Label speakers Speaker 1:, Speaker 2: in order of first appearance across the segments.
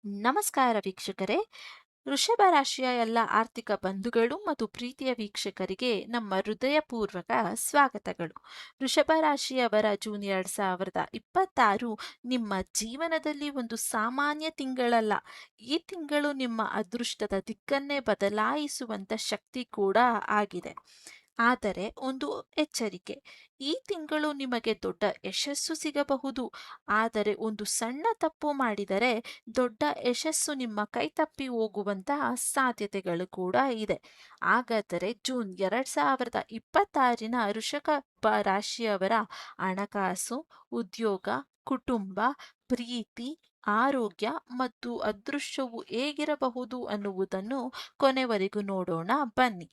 Speaker 1: ನಮಸ್ಕಾರ ವೀಕ್ಷಕರೇ. ವೃಷಭ ರಾಶಿಯ ಎಲ್ಲ ಆರ್ಥಿಕ ಬಂಧುಗಳು ಮತ್ತು ಪ್ರೀತಿಯ ವೀಕ್ಷಕರಿಗೆ ನಮ್ಮ ಹೃದಯಪೂರ್ವಕ ಸ್ವಾಗತಗಳು. ವೃಷಭ ರಾಶಿಯವರ ಜೂನ್ 2026 ನಿಮ್ಮ ಜೀವನದಲ್ಲಿ ಒಂದು ಸಾಮಾನ್ಯ ತಿಂಗಳಲ್ಲ. ಈ ತಿಂಗಳು ನಿಮ್ಮ ಅದೃಷ್ಟದ ದಿಕ್ಕನ್ನೇ ಬದಲಾಯಿಸುವಂತ ಶಕ್ತಿ ಕೂಡ ಆಗಿದೆ. ಆದರೆ ಒಂದು ಎಚ್ಚರಿಕೆ: ಈ ತಿಂಗಳು ನಿಮಗೆ ದೊಡ್ಡ ಯಶಸ್ಸು ಸಿಗಬಹುದು. ಆದರೆ ಒಂದು ಸಣ್ಣ ತಪ್ಪು ಮಾಡಿದರೆ ದೊಡ್ಡ ಯಶಸ್ಸು ನಿಮ್ಮ ಕೈತಪ್ಪಿ ಹೋಗುವಂತಹ ಸಾಧ್ಯತೆಗಳು ಕೂಡ ಇದೆ. ಹಾಗಾದರೆ ಜೂನ್ 2026 ವೃಷಭ ರಾಶಿಯವರ ಹಣಕಾಸು, ಉದ್ಯೋಗ, ಕುಟುಂಬ, ಪ್ರೀತಿ, ಆರೋಗ್ಯ ಮತ್ತು ಅದೃಷ್ಟವು ಹೇಗಿರಬಹುದು ಅನ್ನುವುದನ್ನು ಕೊನೆವರೆಗೂ ನೋಡೋಣ ಬನ್ನಿ.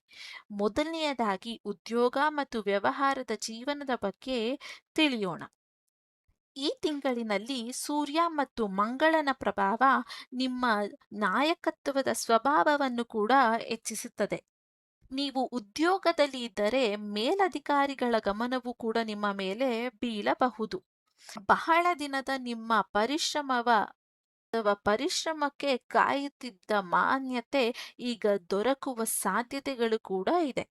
Speaker 1: ಮೊದಲನೆಯದಾಗಿ ಉದ್ಯೋಗ ಮತ್ತು ವ್ಯವಹಾರದ ಜೀವನದ ಬಗ್ಗೆ ತಿಳಿಯೋಣ. ಈ ತಿಂಗಳಿನಲ್ಲಿ ಸೂರ್ಯ ಮತ್ತು ಮಂಗಳನ ಪ್ರಭಾವ ನಿಮ್ಮ ನಾಯಕತ್ವದ ಸ್ವಭಾವವನ್ನು ಕೂಡ ಹೆಚ್ಚಿಸುತ್ತದೆ. ನೀವು ಉದ್ಯೋಗದಲ್ಲಿ ಇದ್ದರೆ ಮೇಲಧಿಕಾರಿಗಳ ಗಮನವು ಕೂಡ ನಿಮ್ಮ ಮೇಲೆ ಬೀಳಬಹುದು. ಬಹಳ ದಿನದ ನಿಮ್ಮ ಪರಿಶ್ರಮಕ್ಕೆ ಕಾಯುತ್ತಿದ್ದ ಮಾನ್ಯತೆ ಈಗ ದೊರಕುವ ಸಾಧ್ಯತೆಗಳು ಕೂಡ ಇದೆ.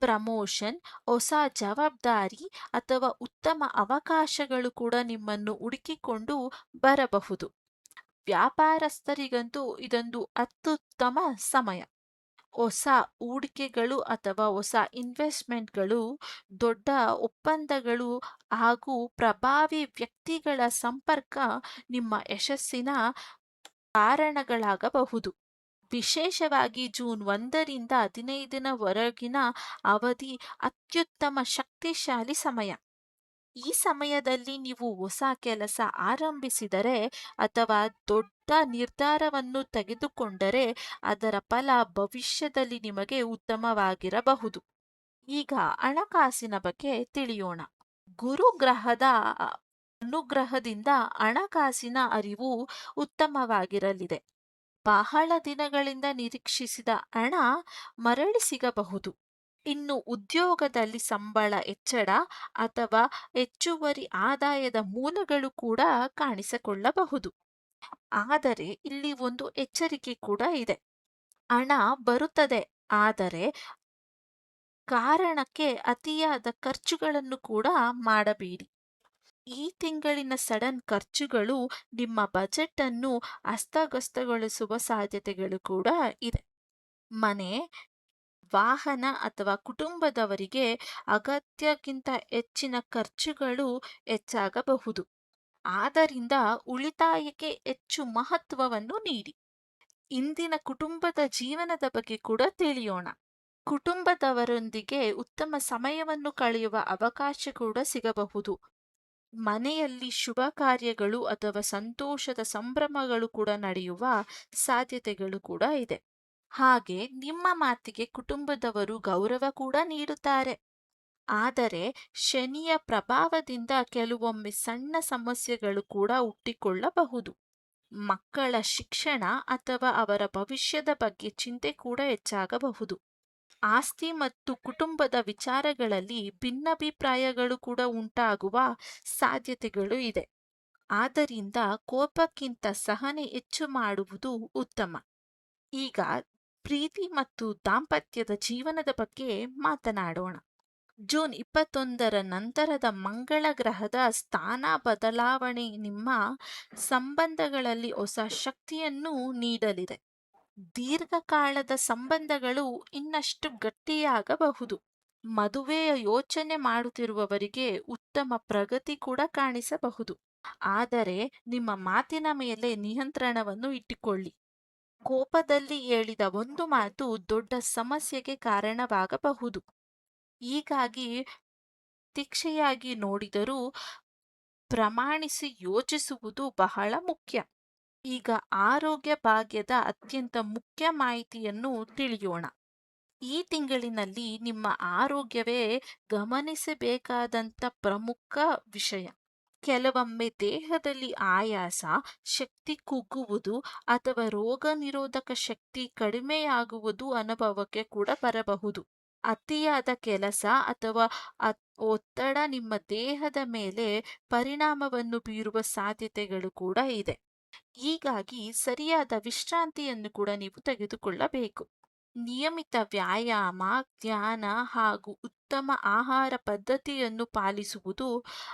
Speaker 1: ಪ್ರಮೋಷನ್, ಹೊಸ ಜವಾಬ್ದಾರಿ ಅಥವಾ ಉತ್ತಮ ಅವಕಾಶಗಳು ಕೂಡ ನಿಮ್ಮನ್ನು ಹುಡುಕಿಕೊಂಡು ಬರಬಹುದು. ವ್ಯಾಪಾರಸ್ಥರಿಗಂತೂ ಇದೊಂದು ಅತ್ಯುತ್ತಮ ಸಮಯ. ಹೊಸ ಹೂಡಿಕೆಗಳು ಅಥವಾ ಹೊಸ ಇನ್ವೆಸ್ಟ್ಮೆಂಟ್ಗಳು, ದೊಡ್ಡ ಒಪ್ಪಂದಗಳು ಹಾಗೂ ಪ್ರಭಾವಿ ವ್ಯಕ್ತಿಗಳ ಸಂಪರ್ಕ ನಿಮ್ಮ ಯಶಸ್ಸಿನ ಕಾರಣಗಳಾಗಬಹುದು. ವಿಶೇಷವಾಗಿ ಜೂನ್ 1ರಿಂದ 15ವರೆಗಿನ ಅವಧಿ ಅತ್ಯುತ್ತಮ ಶಕ್ತಿಶಾಲಿ ಸಮಯ. ಈ ಸಮಯದಲ್ಲಿ ನೀವು ಹೊಸ ಕೆಲಸ ಆರಂಭಿಸಿದರೆ ಅಥವಾ ದೊಡ್ಡ ನಿರ್ಧಾರವನ್ನು ತೆಗೆದುಕೊಂಡರೆ ಅದರ ಫಲ ಭವಿಷ್ಯದಲ್ಲಿ ನಿಮಗೆ ಉತ್ತಮವಾಗಿರಬಹುದು. ಈಗ ಹಣಕಾಸಿನ ಬಗ್ಗೆ ತಿಳಿಯೋಣ. ಗುರು ಗ್ರಹದ ಅನುಗ್ರಹದಿಂದ ಹಣಕಾಸಿನ ಅರಿವು ಉತ್ತಮವಾಗಿರಲಿದೆ. ಬಹಳ ದಿನಗಳಿಂದ ನಿರೀಕ್ಷಿಸಿದ ಹಣ ಮರಳಿ ಸಿಗಬಹುದು. ಇನ್ನು ಉದ್ಯೋಗದಲ್ಲಿ ಸಂಬಳ ಹೆಚ್ಚಳ ಅಥವಾ ಹೆಚ್ಚುವರಿ ಆದಾಯದ ಮೂಲಗಳು ಕೂಡ ಕಾಣಿಸಿಕೊಳ್ಳಬಹುದು. ಆದರೆ ಇಲ್ಲಿ ಒಂದು ಎಚ್ಚರಿಕೆ ಕೂಡ ಇದೆ. ಹಣ ಬರುತ್ತದೆ, ಆದರೆ ಕಾರಣಕ್ಕೆ ಅತಿಯಾದ ಖರ್ಚುಗಳನ್ನು ಕೂಡ ಮಾಡಬೇಡಿ. ಈ ತಿಂಗಳಿನ ಸಡನ್ ಖರ್ಚುಗಳು ನಿಮ್ಮ ಬಜೆಟ್ ಅನ್ನು ಅಸ್ತವ್ಯಸ್ತಗೊಳಿಸುವ ಸಾಧ್ಯತೆಗಳು ಕೂಡ ಇದೆ. ಮನೆ, ವಾಹನ ಅಥವಾ ಕುಟುಂಬದವರಿಗೆ ಅಗತ್ಯಕ್ಕಿಂತ ಹೆಚ್ಚಿನ ಖರ್ಚುಗಳು ಹೆಚ್ಚಾಗಬಹುದು. ಆದ್ದರಿಂದ ಉಳಿತಾಯಕ್ಕೆ ಹೆಚ್ಚು ಮಹತ್ವವನ್ನು ನೀಡಿ. ಇಂದಿನ ಕುಟುಂಬದ ಜೀವನದ ಬಗ್ಗೆ ಕೂಡ ತಿಳಿಯೋಣ. ಕುಟುಂಬದವರೊಂದಿಗೆ ಉತ್ತಮ ಸಮಯವನ್ನು ಕಳೆಯುವ ಅವಕಾಶ ಕೂಡ ಸಿಗಬಹುದು. ಮನೆಯಲ್ಲಿ ಶುಭ ಕಾರ್ಯಗಳು ಅಥವಾ ಸಂತೋಷದ ಸಂಭ್ರಮಗಳು ಕೂಡ ನಡೆಯುವ ಸಾಧ್ಯತೆಗಳು ಕೂಡ ಇದೆ. ಹಾಗೆ ನಿಮ್ಮ ಮಾತಿಗೆ ಕುಟುಂಬದವರು ಗೌರವ ಕೂಡ ನೀಡುತ್ತಾರೆ. ಆದರೆ ಶನಿಯ ಪ್ರಭಾವದಿಂದ ಕೆಲವೊಮ್ಮೆ ಸಣ್ಣ ಸಮಸ್ಯೆಗಳು ಕೂಡ ಹುಟ್ಟಿಕೊಳ್ಳಬಹುದು. ಮಕ್ಕಳ ಶಿಕ್ಷಣ ಅಥವಾ ಅವರ ಭವಿಷ್ಯದ ಬಗ್ಗೆ ಚಿಂತೆ ಕೂಡ ಹೆಚ್ಚಾಗಬಹುದು. ಆಸ್ತಿ ಮತ್ತು ಕುಟುಂಬದ ವಿಚಾರಗಳಲ್ಲಿ ಭಿನ್ನಾಭಿಪ್ರಾಯಗಳು ಕೂಡ ಉಂಟಾಗುವ ಸಾಧ್ಯತೆಗಳು ಇದೆ. ಆದ್ದರಿಂದ ಕೋಪಕ್ಕಿಂತ ಸಹನೆ ಹೆಚ್ಚು ಮಾಡುವುದು ಉತ್ತಮ. ಈಗ ಪ್ರೀತಿ ಮತ್ತು ದಾಂಪತ್ಯದ ಜೀವನದ ಬಗ್ಗೆ ಮಾತನಾಡೋಣ. ಜೂನ್ 21ರ ನಂತರದ ಮಂಗಳ ಗ್ರಹದ ಸ್ಥಾನ ಬದಲಾವಣೆ ನಿಮ್ಮ ಸಂಬಂಧಗಳಲ್ಲಿ ಹೊಸ ಶಕ್ತಿಯನ್ನು ನೀಡಲಿದೆ. ದೀರ್ಘಕಾಲದ ಸಂಬಂಧಗಳು ಇನ್ನಷ್ಟು ಗಟ್ಟಿಯಾಗಬಹುದು. ಮದುವೆಯ ಯೋಚನೆ ಮಾಡುತ್ತಿರುವವರಿಗೆ ಉತ್ತಮ ಪ್ರಗತಿ ಕೂಡ ಕಾಣಿಸಬಹುದು. ಆದರೆ ನಿಮ್ಮ ಮಾತಿನ ಮೇಲೆ ನಿಯಂತ್ರಣವನ್ನು ಇಟ್ಟುಕೊಳ್ಳಿ. ಕೋಪದಲ್ಲಿ ಹೇಳಿದ ಒಂದು ಮಾತು ದೊಡ್ಡ ಸಮಸ್ಯೆಗೆ ಕಾರಣವಾಗಬಹುದು. ಹೀಗಾಗಿ ತೀಕ್ಷೆಯಾಗಿ ನೋಡಿದರೂ ಪ್ರಮಾಣಿಸಿ ಯೋಚಿಸುವುದು ಬಹಳ ಮುಖ್ಯ. ಈಗ ಆರೋಗ್ಯ ಭಾಗ್ಯದ ಅತ್ಯಂತ ಮುಖ್ಯ ಮಾಹಿತಿಯನ್ನು ತಿಳಿಯೋಣ. ಈ ತಿಂಗಳಿನಲ್ಲಿ ನಿಮ್ಮ ಆರೋಗ್ಯವೇ ಗಮನಿಸಬೇಕಾದಂಥ ಪ್ರಮುಖ ವಿಷಯ. ಕೆಲವೊಮ್ಮೆ ದೇಹದಲ್ಲಿ ಆಯಾಸ, ಶಕ್ತಿ ಕುಗ್ಗುವುದು ಅಥವಾ ರೋಗ ನಿರೋಧಕ ಶಕ್ತಿ ಕಡಿಮೆಯಾಗುವುದು ಅನುಭವಕ್ಕೆ ಕೂಡ ಬರಬಹುದು. ಅತಿಯಾದ ಕೆಲಸ ಅಥವಾ ಒತ್ತಡ ನಿಮ್ಮ ದೇಹದ ಮೇಲೆ ಪರಿಣಾಮವನ್ನು ಬೀರುವ ಸಾಧ್ಯತೆಗಳು ಕೂಡ ಇದೆ. ಹೀಗಾಗಿ ಸರಿಯಾದ ವಿಶ್ರಾಂತಿಯನ್ನು ಕೂಡ ನೀವು ತೆಗೆದುಕೊಳ್ಳಬೇಕು. ನಿಯಮಿತ ವ್ಯಾಯಾಮ, ಧ್ಯಾನ ಹಾಗೂ ಉತ್ತಮ ಆಹಾರ ಪದ್ಧತಿಯನ್ನು ಪಾಲಿಸುವುದು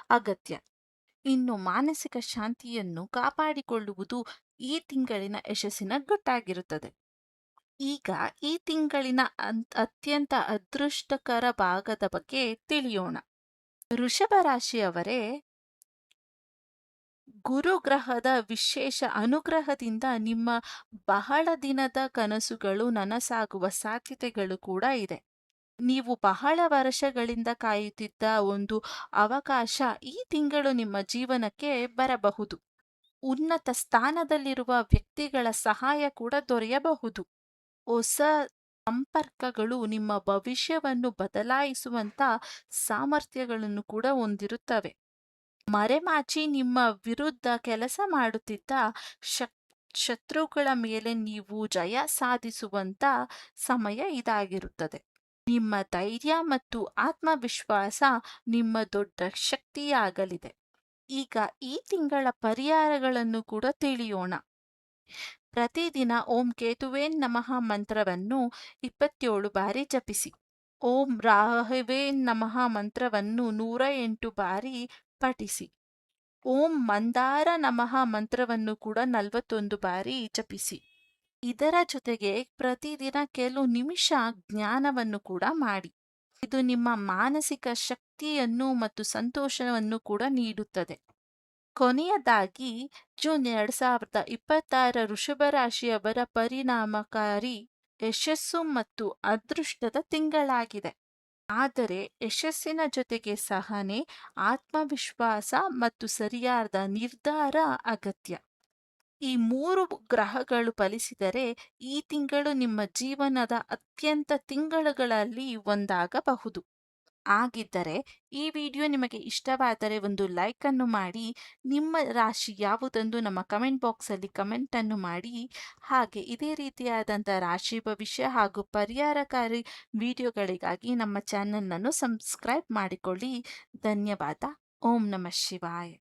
Speaker 1: ಅಗತ್ಯ. ಇನ್ನು ಮಾನಸಿಕ ಶಾಂತಿಯನ್ನು ಕಾಪಾಡಿಕೊಳ್ಳುವುದು ಈ ತಿಂಗಳಿನ ಯಶಸ್ಸಿನ ಗುಟ್ಟಾಗಿರುತ್ತದೆ. ಈಗ ಈ ತಿಂಗಳಿನ ಅತ್ಯಂತ ಅದೃಷ್ಟಕರ ಭಾಗದ ಬಗ್ಗೆ ತಿಳಿಯೋಣ. ವೃಷಭ ರಾಶಿಯವರೇ, ಗುರುಗ್ರಹದ ವಿಶೇಷ ಅನುಗ್ರಹದಿಂದ ನಿಮ್ಮ ಬಹಳ ದಿನದ ಕನಸುಗಳು ನನಸಾಗುವ ಸಾಧ್ಯತೆಗಳು ಕೂಡ ಇದೆ. ನೀವು ಬಹಳ ವರ್ಷಗಳಿಂದ ಕಾಯುತ್ತಿದ್ದ ಒಂದು ಅವಕಾಶ ಈ ತಿಂಗಳು ನಿಮ್ಮ ಜೀವನಕ್ಕೆ ಬರಬಹುದು. ಉನ್ನತ ಸ್ಥಾನದಲ್ಲಿರುವ ವ್ಯಕ್ತಿಗಳ ಸಹಾಯ ಕೂಡ ದೊರೆಯಬಹುದು. ಹೊಸ ಸಂಪರ್ಕಗಳು ನಿಮ್ಮ ಭವಿಷ್ಯವನ್ನು ಬದಲಾಯಿಸುವಂತ ಸಾಮರ್ಥ್ಯಗಳನ್ನು ಕೂಡ ಹೊಂದಿರುತ್ತವೆ. ಮರೆಮಾಚಿ ನಿಮ್ಮ ವಿರುದ್ಧ ಕೆಲಸ ಮಾಡುತ್ತಿದ್ದ ಶತ್ರುಗಳ ಮೇಲೆ ನೀವು ಜಯ ಸಾಧಿಸುವಂತ ಸಮಯ ಇದಾಗಿರುತ್ತದೆ. ನಿಮ್ಮ ಧೈರ್ಯ ಮತ್ತು ಆತ್ಮವಿಶ್ವಾಸ ನಿಮ್ಮ ದೊಡ್ಡ ಶಕ್ತಿಯಾಗಲಿದೆ. ಈಗ ಈ ತಿಂಗಳ ಪರಿಹಾರಗಳನ್ನು ಕೂಡ ತಿಳಿಯೋಣ. ಪ್ರತಿದಿನ ಓಂ ಕೇತುವೇ ನಮಃ ಮಂತ್ರವನ್ನು 27 ಬಾರಿ ಜಪಿಸಿ. ಓಂ ರಾಹವೇ ನಮಃ ಮಂತ್ರವನ್ನು 108 ಬಾರಿ ಪಠಿಸಿ. ಓಂ ಮಂದಾರ ನಮಃ ಮಂತ್ರವನ್ನು ಕೂಡ 41 ಬಾರಿ ಜಪಿಸಿ. ಇದರ ಜೊತೆಗೆ ಪ್ರತಿದಿನ ಕೆಲವು ನಿಮಿಷ ಜ್ಞಾನವನ್ನು ಕೂಡ ಮಾಡಿ. ಇದು ನಿಮ್ಮ ಮಾನಸಿಕ ಶಕ್ತಿಯನ್ನು ಮತ್ತು ಸಂತೋಷವನ್ನು ಕೂಡ ನೀಡುತ್ತದೆ. ಕೊನೆಯದಾಗಿ ಜೂನ್ 2026 ವೃಷಭ ರಾಶಿಯವರ ಪರಿಣಾಮಕಾರಿ ಯಶಸ್ಸು ಮತ್ತು ಅದೃಷ್ಟದ ತಿಂಗಳಾಗಿದೆ. ಆದರೆ ಯಶಸ್ಸಿನ ಜೊತೆಗೆ ಸಹನೆ, ಆತ್ಮವಿಶ್ವಾಸ ಮತ್ತು ಸರಿಯಾದ ನಿರ್ಧಾರ ಅಗತ್ಯ. ಈ 3 ಗ್ರಹಗಳು ಫಲಿಸಿದರೆ ಈ ತಿಂಗಳು ನಿಮ್ಮ ಜೀವನದ ಅತ್ಯಂತ ತಿಂಗಳುಗಳಲ್ಲಿ ಒಂದಾಗಬಹುದು. ಆಗಿದ್ದರೆ ಈ ವಿಡಿಯೋ ನಿಮಗೆ ಇಷ್ಟವಾದರೆ ಒಂದು ಲೈಕ್ ಅನ್ನು ಮಾಡಿ. ನಿಮ್ಮ ರಾಶಿ ಯಾವುದೆಂದು ನಮ್ಮ ಕಮೆಂಟ್ ಬಾಕ್ಸಲ್ಲಿ ಕಮೆಂಟನ್ನು ಮಾಡಿ. ಹಾಗೆ ಇದೇ ರೀತಿಯಾದಂಥ ರಾಶಿ ಭವಿಷ್ಯ ಹಾಗೂ ಪರಿಹಾರಕಾರಿ ವಿಡಿಯೋಗಳಿಗಾಗಿ ನಮ್ಮ ಚಾನೆಲ್ನನ್ನು ಸಬ್ಸ್ಕ್ರೈಬ್ ಮಾಡಿಕೊಳ್ಳಿ. ಧನ್ಯವಾದ. ಓಂ ನಮಃ ಶಿವಾಯ.